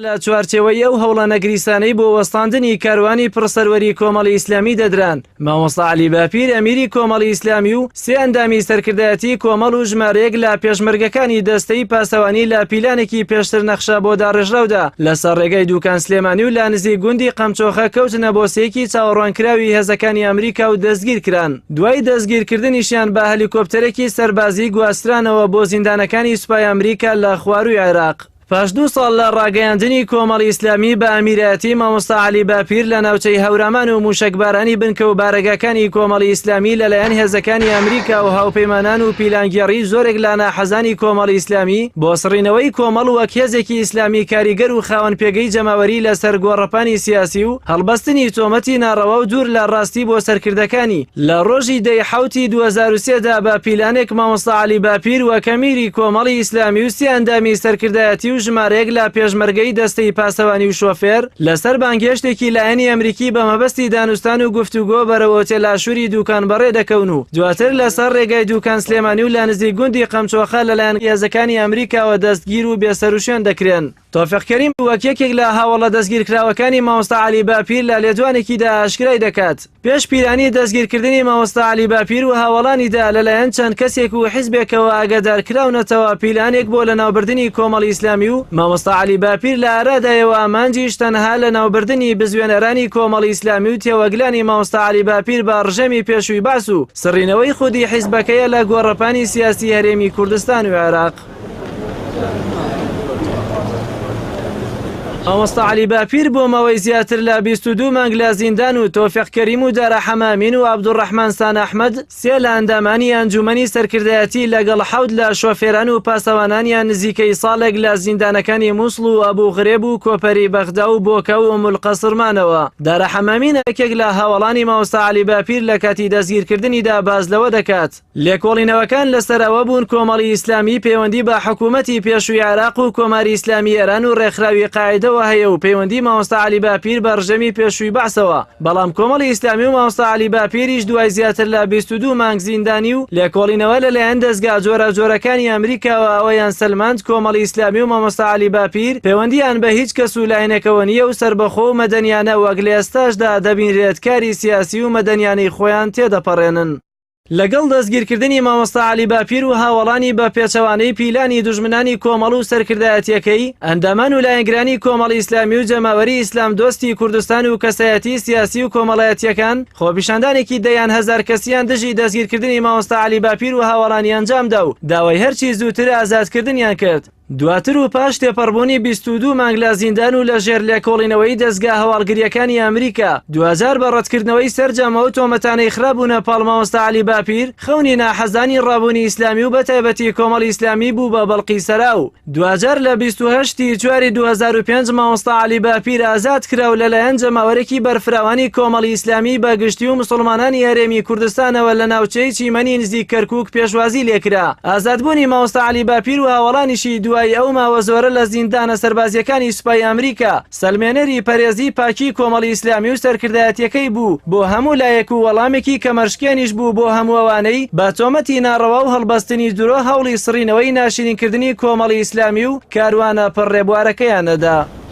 لە چوارچێوەی ئەو هەوڵە نەگریسانەی بۆ وەستاندنی کاروانی پڕسەروەری کۆمەڵی ئیسلامی دەدران. مامۆستا عەلی باپیر ئەمیری کۆمەڵی ئیسلامی و سێ ئەندامی سەرکردایەتی کۆمەڵ و ژمارەیەک لە پێشمەرگەکانی دەستەی پاسەوانی لە پیلانێکی پێشتر نەخشە بۆ داڕێژراودا لەسەر ڕێگەی دووکان سلێمانی و لە نزیک گوندی قەمچۆخە کەوتنە بۆ سەیەکی چاوەڕوانکراوی هێزەکانی ئەمریکا و دەستگیر کران. دوای دەستگیرکردنیشیان بە هەلیکۆپتەرێکی سەربازی گواسترانەوە بۆ زیندانەکانی سوپای ئەمریکا لە خواروی عێراق. پاش 2 ساڵ لە ڕاگەیاندنی کۆمەڵی ئیسلامی بە ئەمیرەتی مامۆستا عەلی باپیر لە ناوچەی هەورامان و موشەکبارانی بنکە و بارەگەکانی کۆمەڵی ئیسلامی لەلایەن هێزەکانی ئەمریکا و هاوپەیمانان و پیلانگێڕی زۆرێک لە ناحەزانی کۆمەڵی ئیسلامی بۆ سڕینەوەی کۆمەڵ وەک هێزێکی ئیسلامی کاریگەر و خاوەن پێگەی جەماوەری لەسەر گۆڕەپانی سیاسی و هەڵبەستنی تۆمەتی ناڕەوا و دوور لە ڕاستی بۆ سەرکردەکانی لە ڕۆژی 10 2003دا بە پیلانێک مامۆستا عەلی باپیر وەک ئەمیری کۆمەڵی ئیسلامی و سێ ئەندامی سەرکردایەتی و ژمارەیەک لە پێشمەرگەی دەستەی پاسەوانی و شۆفێر لەسەر بانگهێشتێکی لایەنی ئەمریکی بە مەبەستی دانوستان و گفتوگۆ بەرەوە ئۆتێلاشووری دووکان بەڕێ دەکەون و دواتر لەسەر ڕێگای دووکان سلێمانی و لە نزیک گوندی قەمچۆخە لەلایەن هێزەکانی ئەمریکاوە دەستگیر و بێسەروشێن دەکرێن. تۆفیق کەریم وەک یەکێک لە هاوڵە دەستگیرکراوەکانی مامۆستا عەلی باپیر لە لێدوانێکیدا ئاشکرای دەکات پێش پیرانی دەستگیرکردنی مامۆستا عەلی باپیر و هاوڵانیدا لەلایەن چەند کەسێک و حیزبێکەوە ئاگادارکراونەتەوە پیلانێک بۆ لە ناوبردنی کۆمەڵی ئیسلامی و مامۆستا عەلی باپیر لە ئارادایەوە ئامانجیش تەنها لە ناوبردنی بزوێنەرانی کۆمەڵی ئیسلامی و تێوەگلانی مامۆستا عەلی باپیر بە ڕژەمی پێشووی باس و سڕینەوەی خودی حیزبەکەیە لە گۆڕەپانی سیاسی هەرێمی کوردستان و عێراق. مامۆستا عەلی باپیر بۆ ماوەی زیاتر لە 22 مانگ لە زیندان و تۆفیق کەریم و دارا حەمامین و عەبدوڕەحمان سان ئەحمەد سێ لە ئەندامانی ئەنجومەنی سەرکردایەتی لەگەڵ 7 لە شۆفێران و پاسەوانانیان نزیکەی ساڵێک لە زیندانەکانی مووسڵ و ئەبوغرێب و کۆپەری بەغدا و بۆکە و ئومولقەسرمانەوە. دارا حەمامین یەکێک لە هاوڵانی مامۆستا عەلی باپیر لە کاتی دەستگیرکردنیدا باز لەوە دەکات لێکۆڵینەوەکان لەسەرەوە بوون کۆمەڵی ئیسلامی پەیوەندی بە حکوومەتی پێشووی عێراق و کۆماری ئیسلامی ئێران و ڕێکخراوی قاعیدە هەیە و پەیوەندی مامۆستا عەلی باپیر بە ڕژەمی پێشووی بەعسەوە. بەڵام کۆمەڵی ئیسلامی و مامۆستا عەلی باپیریش دوای زیاتر لە 22 مانگ زیندانی و لێکۆڵینەوە لەلایەن دەستگا جۆرەجۆرەکانی ئەمریکاوە ئەوەیان سەلماند کۆمەڵی ئیسلامی و مامۆستا عەلی باپیر پەیوەندیان بە هیچ کەس و لایەنێکەوە نییە و سەربەخۆ و مەدەنیانە وەک لە ئێستاشدا دەبینرێت کاری سیاسی و مەدەنیانەی خۆیان تێدەپەڕێنن. لەگەڵ دەستگیرکردنی مامۆستا عەلی باپیر و هاوڵانی بە پێچەوانەی پیلانی دوژمنانی کۆمەڵ و سەرکردایەتیەکەی ئەندامان و لایەنگرانی کۆمەڵی ئیسلامی و جەماوەری ئیسلام دۆستی کوردستان و کەسایەتی سیاسی و کۆمەڵایەتیەکان خۆپیشاندانێکی دەیان هەزار کەسیان دژی دەستگیرکردنی مامۆستا عەلی باپیر و هاوڵانی ئەنجامدا و داوای هەرچی زووتر ئازادکردنیان کرد. دواتر و پاش تێپەڕبوونی 22 مانگ لە زیندان و لەژێر لێکۆڵینەوەی دەستگا هەواڵگریەکانی ئەمریکا 2000 بە ڕەتکردنەوەی سەرجەمەوە و تۆمەتانەی خراپبوونە پاڵ مامۆستا عەلی باپیر خەونی ناحەزانی ڕابوونی ئیسلامی و بەتایبەتی کۆمەڵی ئیسلامی بوو بە بەڵقی سەرا و 2000 لە 28 چواری 2005 مامۆستا عەلی باپیر ئازاد کرا و لەلایەن جەماوەرێکی بەرفراوانی کۆمەڵی ئیسلامی بە گشتی و موسڵمانانی هەرێمی کوردستانەوە لە ناوچەی چیمەنی نزیک کەرکووک پێشوازی لێکرا. ئازادبوونی مامۆستا عەلی باپیر و هاوڵانیشی دوای ئەو ماوە زۆرە لە زیندانە سەربازیەکانی سوپای ئەمریکا سەلمێنەری پەرێزی پاکی کۆمەڵی ئیسلامی و سەرکردایەتیەکەی بوو بۆ هەموو لایەک و وەڵامێکی کەمەشکێنیش بوو بۆ هەموو ئەوانەی بە تۆمەتی ناڕەوا و هەڵبەستنی درۆ هەوڵی سڕینەوەی ناشرینکردنی کۆمەڵی ئیسلامی و کاروانە پڕڕێبوارەکەیانەدا.